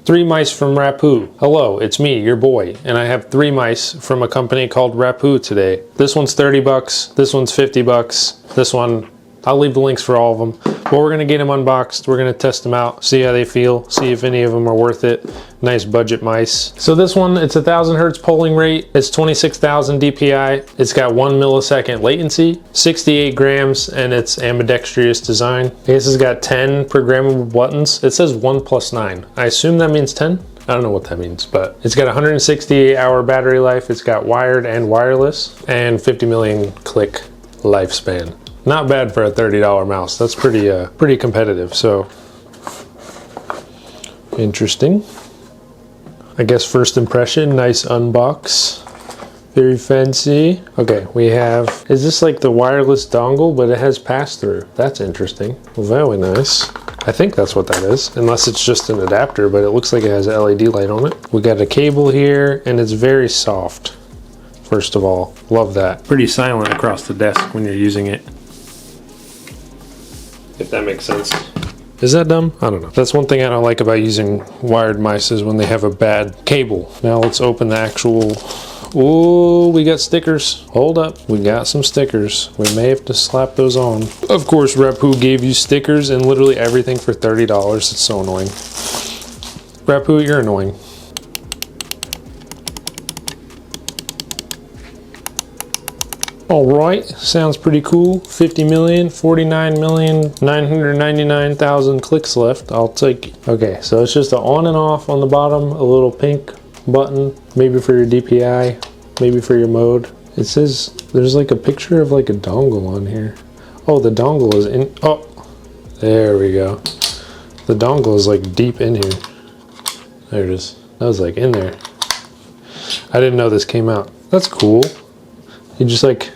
3 mice from Rapoo. Hello, it's me, your boy, and I have 3 mice from a company called Rapoo today. This one's 30 bucks, this one's 50 bucks, this one, I'll leave the links for all of them. But we're gonna get them unboxed, we're gonna test them out, see how they feel, see if any of them are worth it. Nice budget mice. So this one, it's 1000 hertz polling rate, it's 26,000 DPI, it's got 1 millisecond latency, 68 grams, and it's ambidextrous design. I guess it's got 10 programmable buttons. It says 1+9. I assume that means 10? I don't know what that means, but it's got 168 hour battery life, it's got wired and wireless, and 50 million click lifespan. Not bad for a $30 mouse. That's pretty competitive, so interesting. I guess first impression, nice unbox. Very fancy. Okay, we have, is this like the wireless dongle, but it has pass-through? That's interesting. Very nice. I think that's what that is, unless it's just an adapter, but it looks like it has an LED light on it. We got a cable here, and it's very soft. First of all, love that. Pretty silent across the desk when you're using it. If that makes sense. Is that dumb? I don't know. That's one thing I don't like about using wired mice is when they have a bad cable. Now let's open the actual, oh, we got stickers. Hold up, we got some stickers. We may have to slap those on. Of course, Rapoo gave you stickers and literally everything for $30. It's so annoying. Rapoo, you're annoying. Alright, sounds pretty cool. 50,049,999,000 clicks left. I'll take it. Okay, so it's just an on and off on the bottom, a little pink button, maybe for your DPI, maybe for your mode. It says, there's like a picture of like a dongle on here. Oh, the dongle is in, oh, there we go. The dongle is like deep in here. There it is. That was like in there. I didn't know this came out. That's cool. You just like,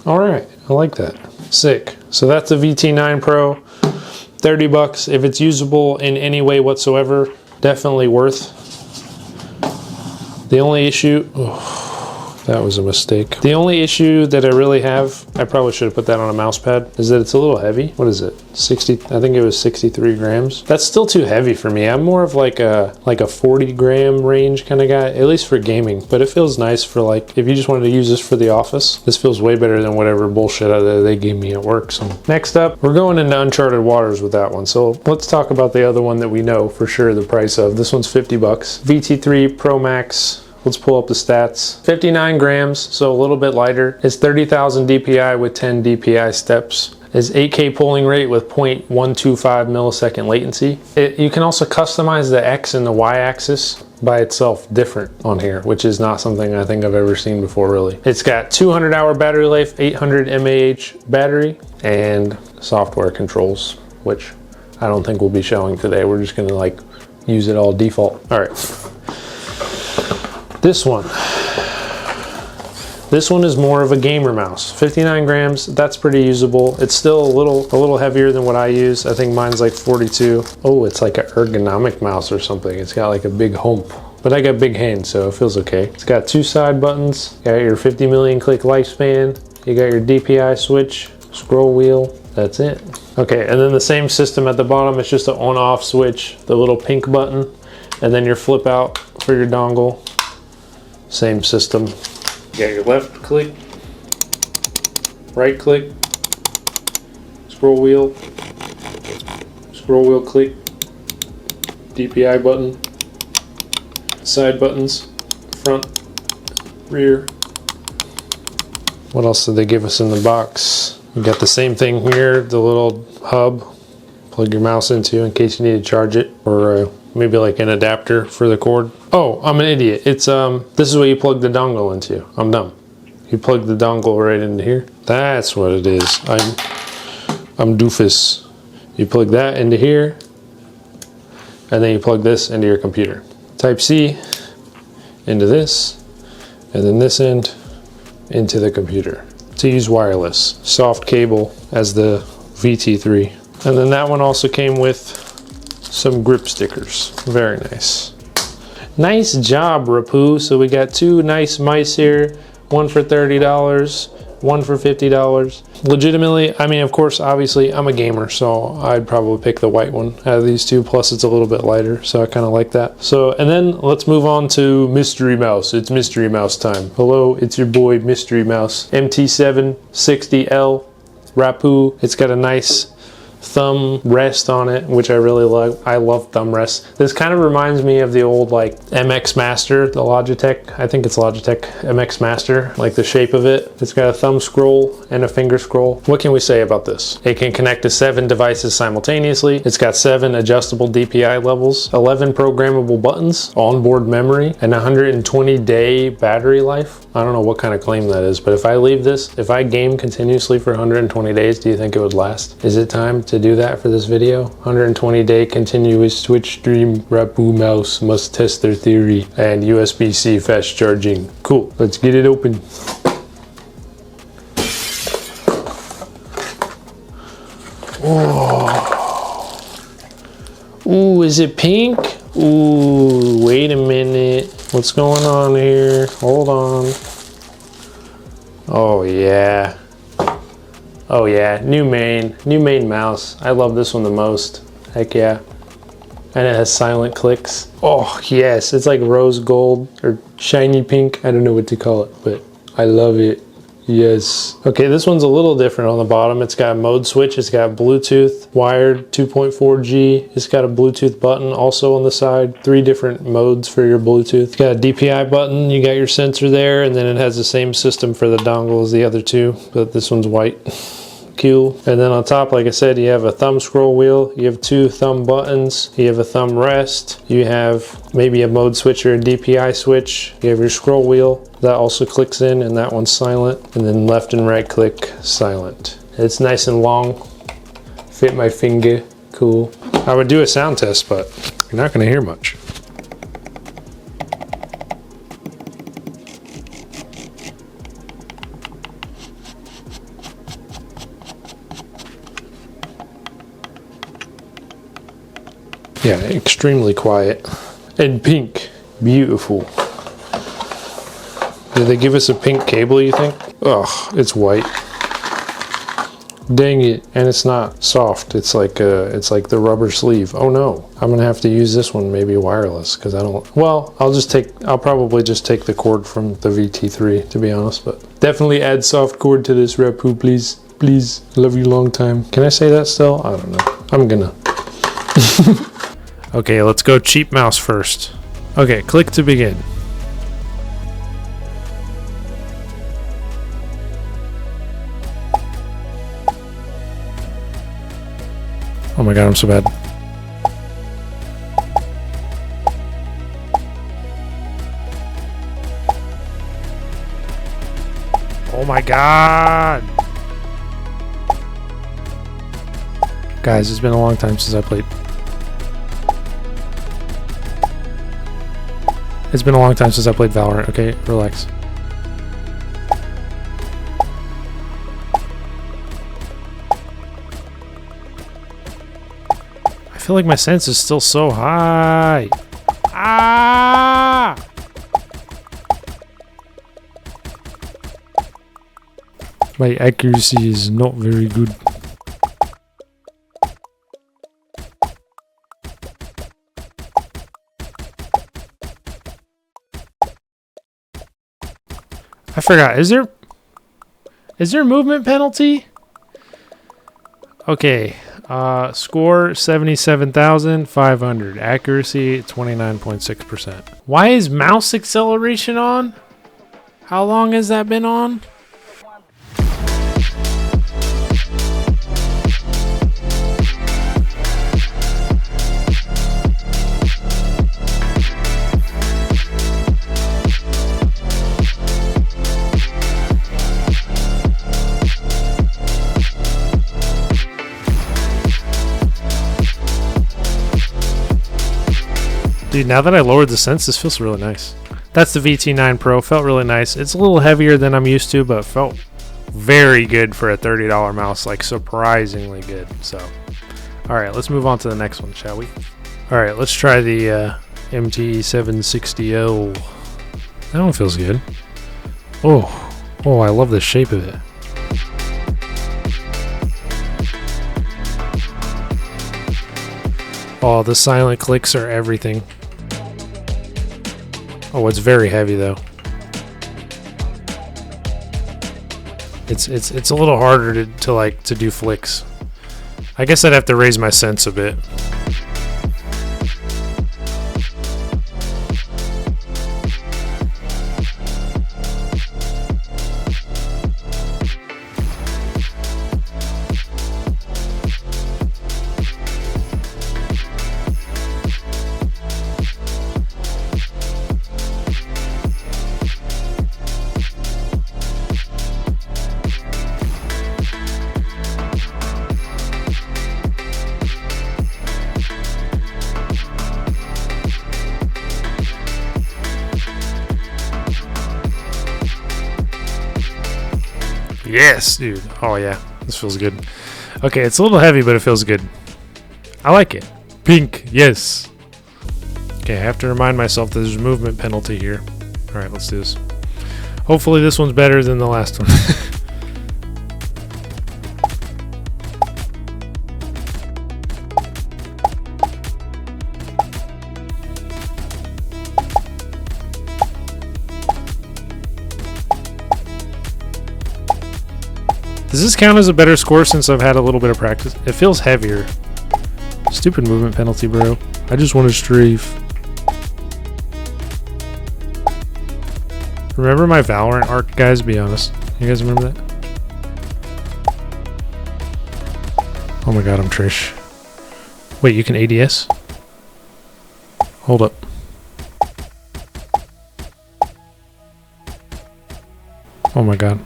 all right, I like that. Sick. So that's the VT9 Pro, 30 bucks. If it's usable in any way whatsoever, definitely worth. The only issue, oh, that was a mistake. The only issue that I really have, I probably should have put that on a mouse pad, is that it's a little heavy. What is it? 60, I think it was 63 grams. That's still too heavy for me. I'm more of like a 40 gram range kind of guy, at least for gaming. But it feels nice for like, if you just wanted to use this for the office, this feels way better than whatever bullshit they gave me at work. So next up, we're going into uncharted waters with that one. So let's talk about the other one that we know for sure the price of. This one's 50 bucks. VT3 Pro Max. Let's pull up the stats. 59 grams, so a little bit lighter. It's 30,000 DPI with 10 DPI steps. It's 8K polling rate with 0.125 millisecond latency. You can also customize the X and the Y axis by itself different on here, which is not something I think I've ever seen before really. It's got 200 hour battery life, 800 mAh battery, and software controls, which I don't think we'll be showing today. We're just gonna like use it all default. All right. This one is more of a gamer mouse. 59 grams, that's pretty usable. It's still a little heavier than what I use. I think mine's like 42. Oh, it's like an ergonomic mouse or something. It's got like a big hump, but I got big hands, so it feels okay. It's got 2 side buttons. You got your 50 million click lifespan. You got your DPI switch, scroll wheel. That's it. Okay, and then the same system at the bottom. It's just an on-off switch, the little pink button, and then your flip out for your dongle. Same system. You got your left click, right click, scroll wheel click, DPI button, side buttons, front, rear. What else did they give us in the box? You got the same thing here, the little hub, plug your mouse into in case you need to charge it, or maybe like an adapter for the cord. Oh, I'm an idiot. It's this is what you plug the dongle into. I'm dumb. You plug the dongle right into here. That's what it is. I'm doofus. You plug that into here, and then you plug this into your computer. Type C into this, and then this end into the computer. To use wireless, soft cable as the VT3. And then that one also came with some grip stickers. Very nice. Nice job, Rapoo. So we got 2 nice mice here. One for $30, one for $50. Legitimately, I mean, of course, obviously, I'm a gamer, so I'd probably pick the white one out of these two. Plus, it's a little bit lighter, so I kind of like that. So, and then let's move on to Mystery Mouse. It's Mystery Mouse time. Hello, it's your boy, Mystery Mouse. MT760L Rapoo. It's got a nice thumb rest on it, which I really like. I love thumb rests. This kind of reminds me of the old like MX Master, the Logitech. I think it's Logitech MX Master, like the shape of it. It's got a thumb scroll and a finger scroll. What can we say about this? It can connect to 7 devices simultaneously. It's got 7 adjustable DPI levels, 11 programmable buttons, onboard memory, and 120-day battery life. I don't know what kind of claim that is, but if I leave this, if I game continuously for 120 days, do you think it would last? Is it time to do that for this video? 120-day continuous Twitch stream. Rapoo mouse must test their theory, and USB-C fast charging. Cool, let's get it open. Oh. Ooh, is it pink? Ooh, wait a minute. What's going on here? Hold on. Oh yeah. Oh yeah, new main mouse. I love this one the most. Heck yeah. And it has silent clicks. Oh yes, it's like rose gold or shiny pink. I don't know what to call it, but I love it. Yes. Okay, this one's a little different on the bottom. It's got a mode switch. It's got Bluetooth, wired 2.4G. It's got a Bluetooth button also on the side. 3 different modes for your Bluetooth. It's got a DPI button. You got your sensor there, and then it has the same system for the dongle as the other two, but this one's white. Cool. And then on top, like I said, you have a thumb scroll wheel, you have 2 thumb buttons, you have a thumb rest, you have maybe a mode switch or a DPI switch, you have your scroll wheel, that also clicks in, and that one's silent, and then left and right click, silent. It's nice and long, fit my finger, cool. I would do a sound test, but you're not gonna hear much. Yeah, extremely quiet. And pink. Beautiful. Did they give us a pink cable, you think? Ugh, it's white. Dang it. And it's not soft. It's like the rubber sleeve. Oh no. I'm gonna have to use this one maybe wireless, because I don't, well, I'll probably just take the cord from the VT3, to be honest, but definitely add soft cord to this Rapoo, please. Please. Love you long time. Can I say that still? I don't know. I'm gonna. Okay, let's go cheap mouse first. Okay, click to begin. Oh my god, I'm so bad. Oh my god! Guys, it's been a long time since I played. It's been a long time since I played Valorant, okay? Relax. I feel like my sense is still so high. Ah! My accuracy is not very good. I forgot. Is there a movement penalty? Okay. Score 77,500. Accuracy 29.6%. Why is mouse acceleration on? How long has that been on? Dude, now that I lowered the sense, this feels really nice. That's the VT9 Pro. Felt really nice. It's a little heavier than I'm used to, but felt very good for a $30 mouse. Like, surprisingly good. So, alright, let's move on to the next one, shall we? Alright, let's try the MT760L. That one feels good. Oh, I love the shape of it. Oh, the silent clicks are everything. Oh, it's very heavy though. It's a little harder to do flicks. I guess I'd have to raise my sense a bit. Yes, dude. Oh yeah, this feels good. Okay, it's a little heavy, but it feels good. I like it. Pink, yes. Okay, I have to remind myself that there's a movement penalty here. All right, let's do this. Hopefully this one's better than the last one. Does this count as a better score since I've had a little bit of practice? It feels heavier. Stupid movement penalty, bro. I just want to strafe. Remember my Valorant arc, guys? Be honest. You guys remember that? Oh my god, I'm Trish. Wait, you can ADS? Hold up. Oh my god.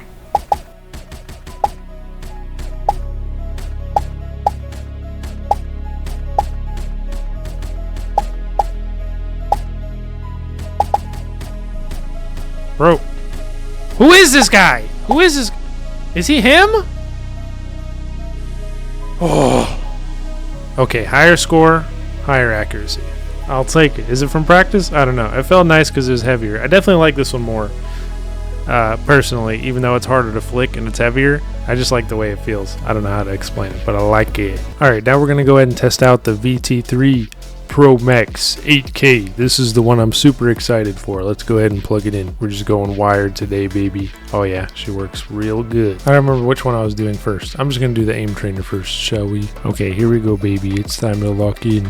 Bro, who is this guy? Who is this? Is he him? Oh. Okay, higher score, higher accuracy. I'll take it. Is it from practice? I don't know. It felt nice because it was heavier. I definitely like this one more, personally, even though it's harder to flick and it's heavier. I just like the way it feels. I don't know how to explain it, but I like it. All right, now we're going to go ahead and test out the VT3 Pro Max 8K. This is the one I'm super excited for. Let's go ahead and plug it in. We're just going wired today, baby. Oh yeah, she works real good. I don't remember which one I was doing first. I'm just gonna do the aim trainer first, shall we? Okay, here we go, baby. It's time to lock in.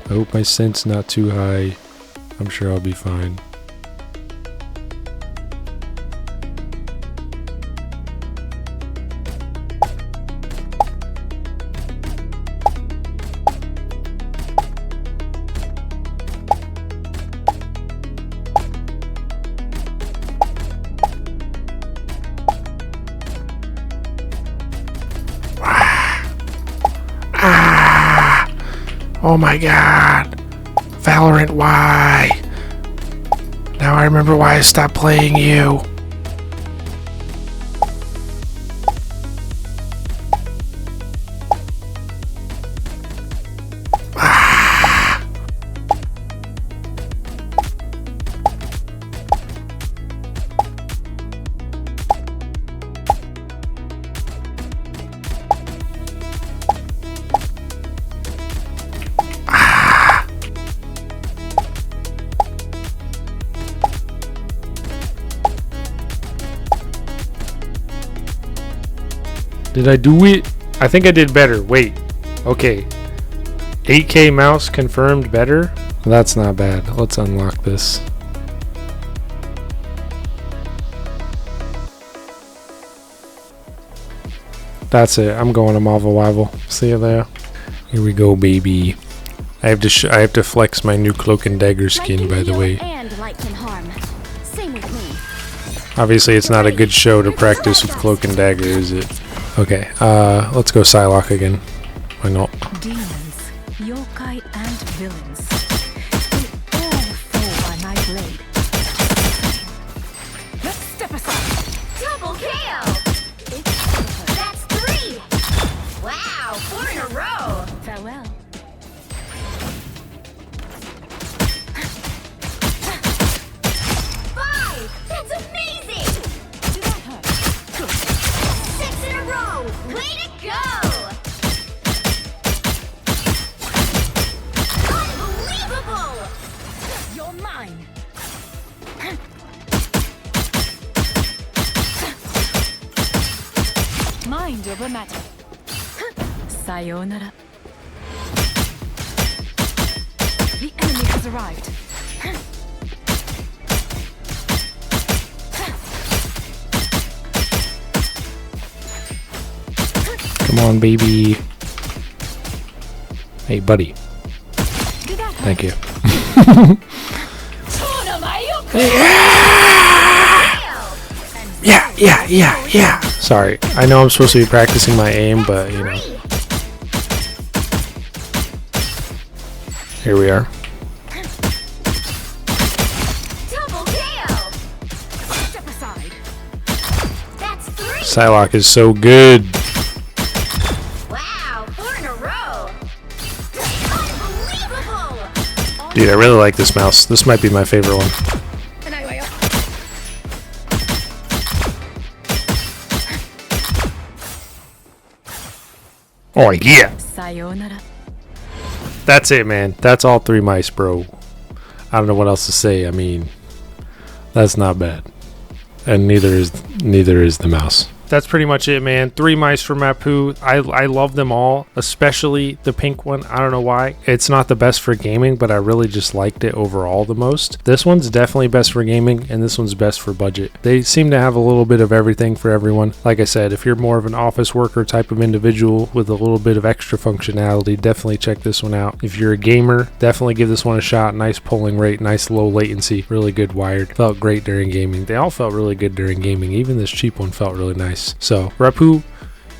I hope my scent's not too high. I'm sure I'll be fine. Oh my god. Valorant, why? Now I remember why I stopped playing you. Did I do it? I think I did better. Wait. Okay. 8K mouse confirmed better? That's not bad. Let's unlock this. That's it. I'm going to Marvel Wivel. See you there. Here we go, baby. I have to flex my new Cloak and Dagger skin, by the way. Obviously, it's not a good show to practice with Cloak and Dagger, is it? Okay, let's go Psylocke again. Why not? Demons, yokai, and villains. They all fall by my blade. Let's step aside. Double KO! That's 3! Wow, 4 in a row! Farewell. That's amazing! Do that hurt? 6 in a row! Way to go! Sayonara. The enemy has arrived. Come on, baby. Hey, buddy. Thank you. Yeah. Sorry, I know I'm supposed to be practicing my aim, but you know. Here we are. Double KO. Step aside. That's 3. Psylocke is so good. Wow, 4 in a row. Unbelievable. Dude, I really like this mouse. This might be my favorite one. Oh yeah. Sayonara. That's it, man. That's all 3 mice, bro. I don't know what else to say. I mean, that's not bad. And neither is the mouse. That's pretty much it, man. 3 mice from Rapoo. I love them all, especially the pink one. I don't know why. It's not the best for gaming, but I really just liked it overall the most. This one's definitely best for gaming, and this one's best for budget. They seem to have a little bit of everything for everyone. Like I said, if you're more of an office worker type of individual with a little bit of extra functionality, definitely check this one out. If you're a gamer, definitely give this one a shot. Nice polling rate, nice low latency, really good wired. Felt great during gaming. They all felt really good during gaming. Even this cheap one felt really nice. So, Rapoo,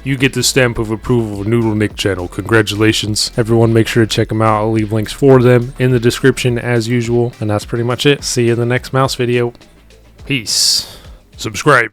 you get the stamp of approval of Noodle Nick channel. Congratulations. Everyone make sure to check them out. I'll leave links for them in the description as usual. And that's pretty much it. See you in the next mouse video. Peace. Subscribe.